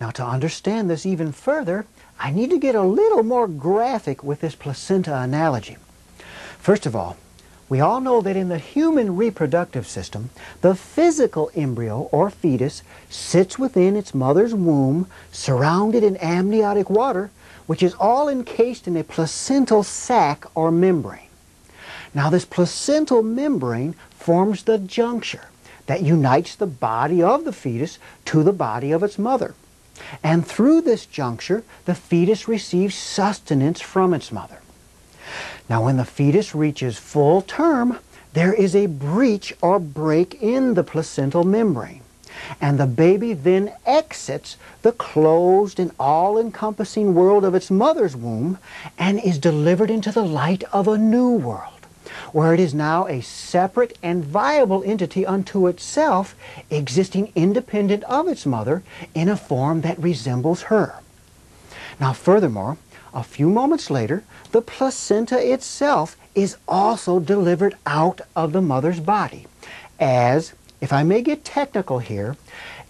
Now, to understand this even further, I need to get a little more graphic with this placenta analogy. First of all, we all know that in the human reproductive system, the physical embryo or fetus sits within its mother's womb, surrounded in amniotic water, which is all encased in a placental sac or membrane. Now, this placental membrane forms the juncture that unites the body of the fetus to the body of its mother. And through this juncture, the fetus receives sustenance from its mother. Now, when the fetus reaches full term, there is a breach or break in the placental membrane, and the baby then exits the closed and all-encompassing world of its mother's womb and is delivered into the light of a new world, where it is now a separate and viable entity unto itself, existing independent of its mother in a form that resembles her. Now, furthermore, a few moments later, the placenta itself is also delivered out of the mother's body as, if I may get technical here,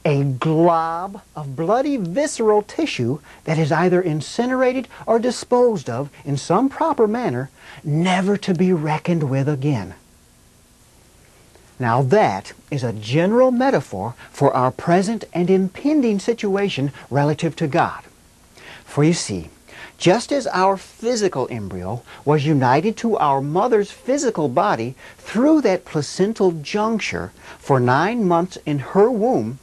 a glob of bloody visceral tissue that is either incinerated or disposed of in some proper manner, never to be reckoned with again. Now that is a general metaphor for our present and impending situation relative to God. For you see, just as our physical embryo was united to our mother's physical body through that placental juncture for 9 months in her womb,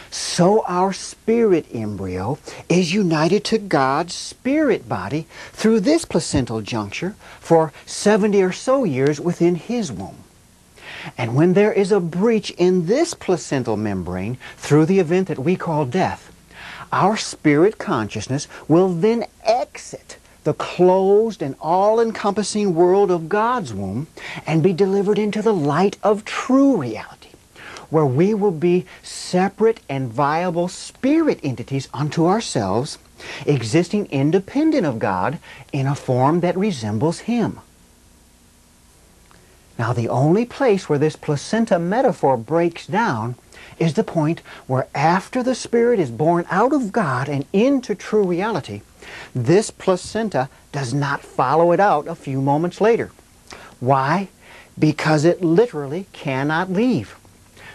so our spirit embryo is united to God's spirit body through this placental juncture for 70 or so years within His womb. And when there is a breach in this placental membrane through the event that we call death, our spirit consciousness will then exit the closed and all-encompassing world of God's womb and be delivered into the light of true reality, where we will be separate and viable spirit entities unto ourselves, existing independent of God in a form that resembles Him. Now, the only place where this placenta metaphor breaks down is the point where after the spirit is born out of God and into true reality, this placenta does not follow it out a few moments later. Why? Because it literally cannot leave.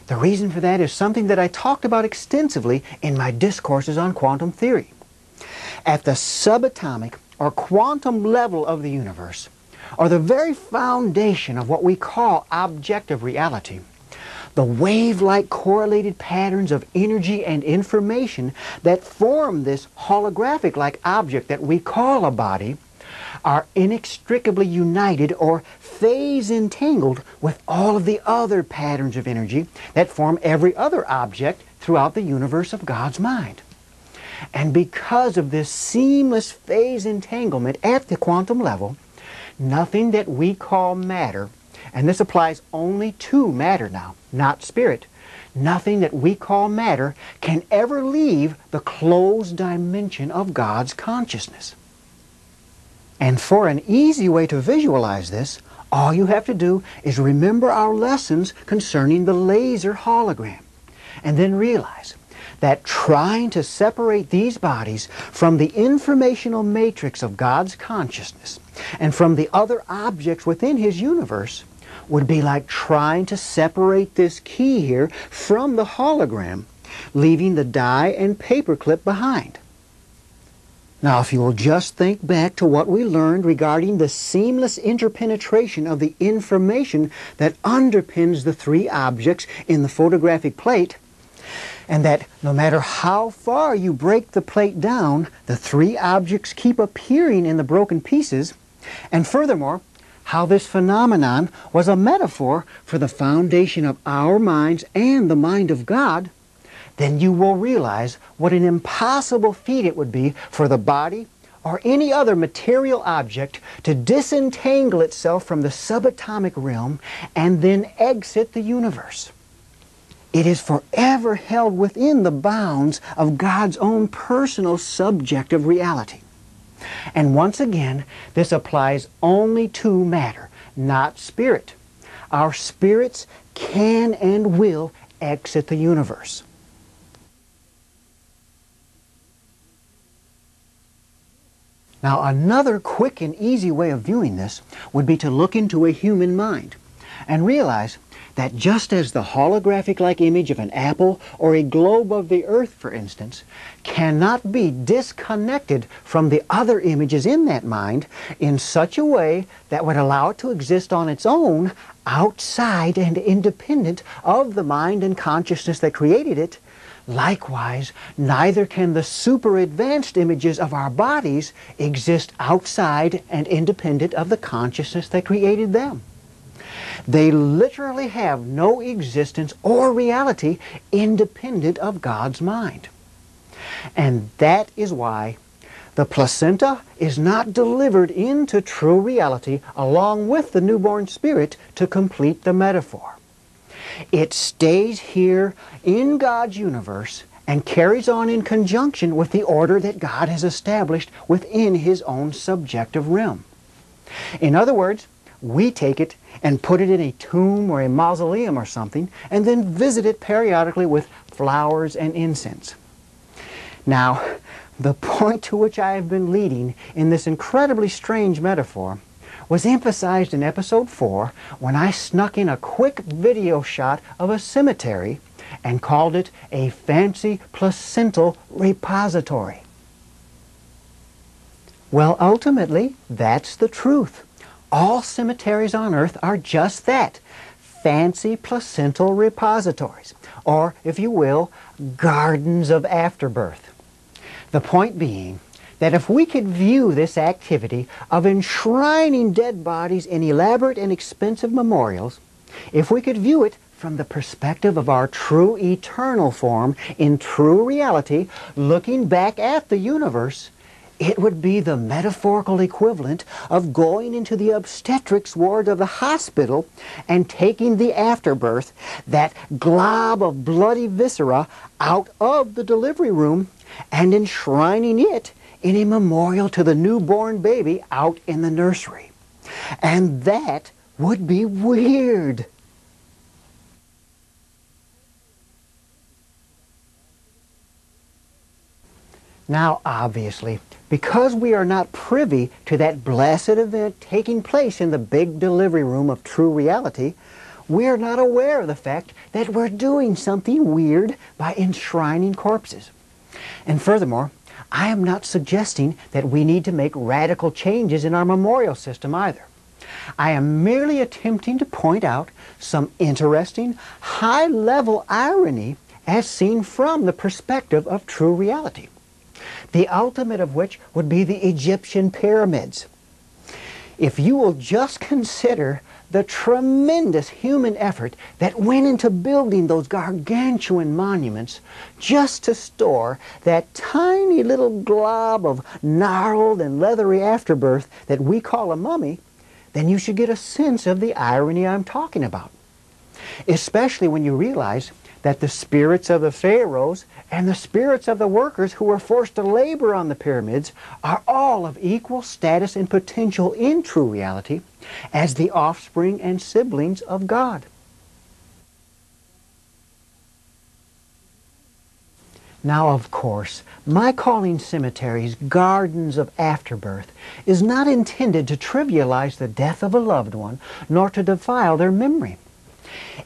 The reason for that is something that I talked about extensively in my discourses on quantum theory. At the subatomic or quantum level of the universe, or the very foundation of what we call objective reality, the wave-like correlated patterns of energy and information that form this holographic-like object that we call a body are inextricably united or phase-entangled with all of the other patterns of energy that form every other object throughout the universe of God's mind. And because of this seamless phase entanglement at the quantum level, nothing that we call matter, and this applies only to matter now, not spirit, nothing that we call matter can ever leave the closed dimension of God's consciousness. And for an easy way to visualize this, all you have to do is remember our lessons concerning the laser hologram, and then realize that trying to separate these bodies from the informational matrix of God's consciousness and from the other objects within His universe would be like trying to separate this key here from the hologram, leaving the die and paperclip behind. Now, if you will just think back to what we learned regarding the seamless interpenetration of the information that underpins the three objects in the photographic plate, and that no matter how far you break the plate down, the three objects keep appearing in the broken pieces, and furthermore, how this phenomenon was a metaphor for the foundation of our minds and the mind of God, then you will realize what an impossible feat it would be for the body or any other material object to disentangle itself from the subatomic realm and then exit the universe. It is forever held within the bounds of God's own personal subjective reality. And once again, this applies only to matter, not spirit. Our spirits can and will exit the universe. Now, another quick and easy way of viewing this would be to look into a human mind and realize that just as the holographic-like image of an apple or a globe of the earth, for instance, cannot be disconnected from the other images in that mind in such a way that would allow it to exist on its own, outside and independent of the mind and consciousness that created it, likewise, neither can the super advanced images of our bodies exist outside and independent of the consciousness that created them. They literally have no existence or reality independent of God's mind. And that is why the placenta is not delivered into true reality along with the newborn spirit to complete the metaphor. It stays here in God's universe and carries on in conjunction with the order that God has established within His own subjective realm. In other words, we take it and put it in a tomb or a mausoleum or something, and then visit it periodically with flowers and incense. Now, the point to which I have been leading in this incredibly strange metaphor was emphasized in episode 4 when I snuck in a quick video shot of a cemetery and called it a fancy placental repository. Well, ultimately, that's the truth. All cemeteries on earth are just that, fancy placental repositories, or, if you will, gardens of afterbirth. The point being that if we could view this activity of enshrining dead bodies in elaborate and expensive memorials, if we could view it from the perspective of our true eternal form in true reality, looking back at the universe, it would be the metaphorical equivalent of going into the obstetrics ward of the hospital and taking the afterbirth, that glob of bloody viscera, out of the delivery room and enshrining it in a memorial to the newborn baby out in the nursery. And that would be weird. Now, obviously, because we are not privy to that blessed event taking place in the big delivery room of true reality, we are not aware of the fact that we're doing something weird by enshrining corpses. And furthermore, I am not suggesting that we need to make radical changes in our memorial system either. I am merely attempting to point out some interesting, high-level irony as seen from the perspective of true reality, the ultimate of which would be the Egyptian pyramids. If you will just consider the tremendous human effort that went into building those gargantuan monuments just to store that tiny little glob of gnarled and leathery afterbirth that we call a mummy, then you should get a sense of the irony I'm talking about. Especially when you realize that the spirits of the pharaohs and the spirits of the workers who were forced to labor on the pyramids are all of equal status and potential in true reality as the offspring and siblings of God. Now, of course, my calling cemeteries gardens of afterbirth is not intended to trivialize the death of a loved one, nor to defile their memory.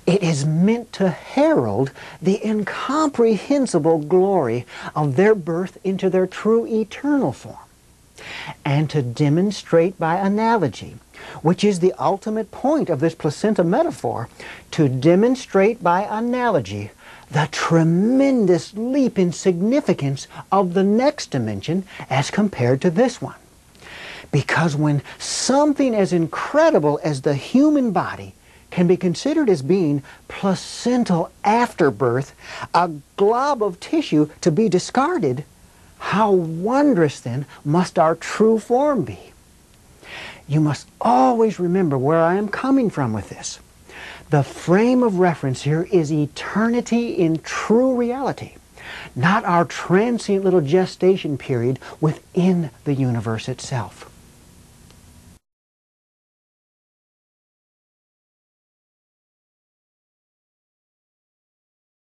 It is meant to herald the incomprehensible glory of their birth into their true eternal form, and to demonstrate by analogy, which is the ultimate point of this placenta metaphor, to demonstrate by analogy the tremendous leap in significance of the next dimension as compared to this one. Because when something as incredible as the human body can be considered as being placental afterbirth, a glob of tissue to be discarded, how wondrous then must our true form be? You must always remember where I am coming from with this. The frame of reference here is eternity in true reality, not our transient little gestation period within the universe itself.